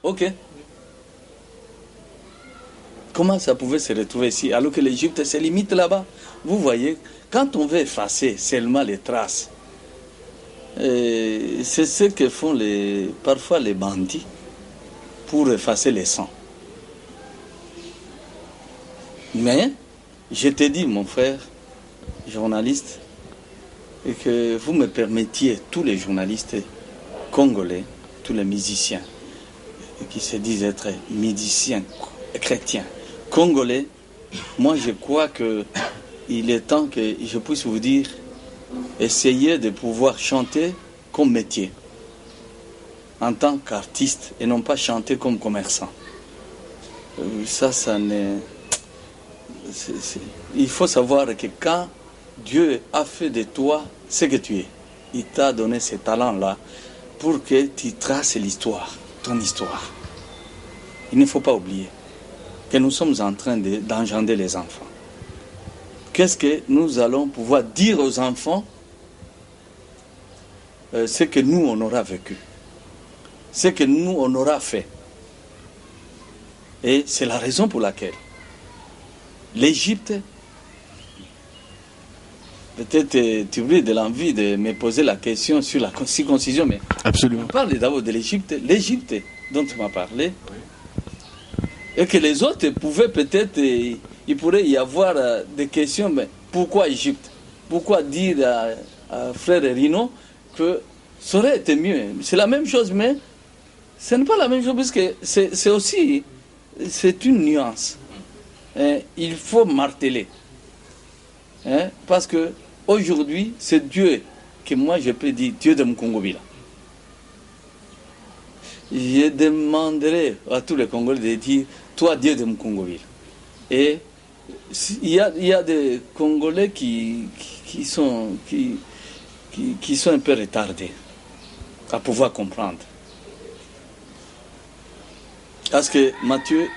Ok. Comment ça pouvait se retrouver ici alors que l'Égypte se limite là-bas? Vous voyez, quand on veut effacer seulement les traces, c'est ce que font parfois les bandits pour effacer les sangs. Mais, je te dis, mon frère, journaliste, et que vous me permettiez, tous les journalistes congolais, tous les musiciens, qui se disent être musiciens chrétiens, congolais, moi je crois qu'il est temps que je puisse vous dire, essayez de pouvoir chanter comme métier, en tant qu'artiste, et non pas chanter comme commerçant. Ça n'est... Il faut savoir que quand Dieu a fait de toi ce que tu es, il t'a donné ces talents-là pour que tu traces l'histoire, ton histoire. Il ne faut pas oublier que nous sommes en train d'engendrer les enfants. Qu'est-ce que nous allons pouvoir dire aux enfants? Ce que nous, on aura vécu. Ce que nous, on aura fait. Et c'est la raison pour laquelle l'Égypte, peut-être tu oublies de l'envie de me poser la question sur la circoncision, mais absolument. On parle d'abord de l'Égypte dont tu m'as parlé, et que les autres pouvaient peut-être, il pourrait y avoir des questions, mais pourquoi Égypte? Pourquoi dire à frère Rino que ça aurait été mieux? C'est la même chose, mais ce n'est pas la même chose, parce que c'est aussi, c'est une nuance. Il faut marteler. Parce que aujourd'hui, c'est Dieu que moi je peux dire, Dieu de Mkongobila. Je demanderai à tous les Congolais de dire, toi Dieu de Mkongobila. Et il y a des Congolais qui sont un peu retardés à pouvoir comprendre. Parce que Matthieu,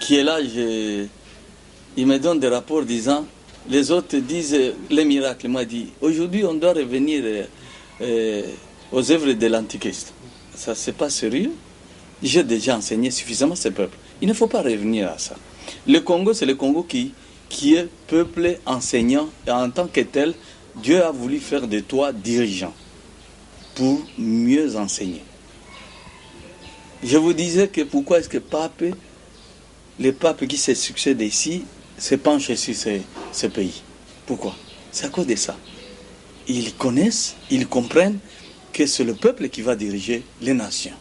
qui est là, il me donne des rapports disant, les autres disent les miracles. Moi, dit, aujourd'hui, on doit revenir aux œuvres de l'Antichrist. Ça, c'est pas sérieux. J'ai déjà enseigné suffisamment ce peuple. Il ne faut pas revenir à ça. Le Congo, c'est le Congo qui est peuple enseignant, et en tant que tel, Dieu a voulu faire de toi dirigeant pour mieux enseigner. Je vous disais que pourquoi est-ce que les papes qui se succèdent ici se penchent sur ce pays. Pourquoi? C'est à cause de ça. Ils connaissent, ils comprennent que c'est le peuple qui va diriger les nations.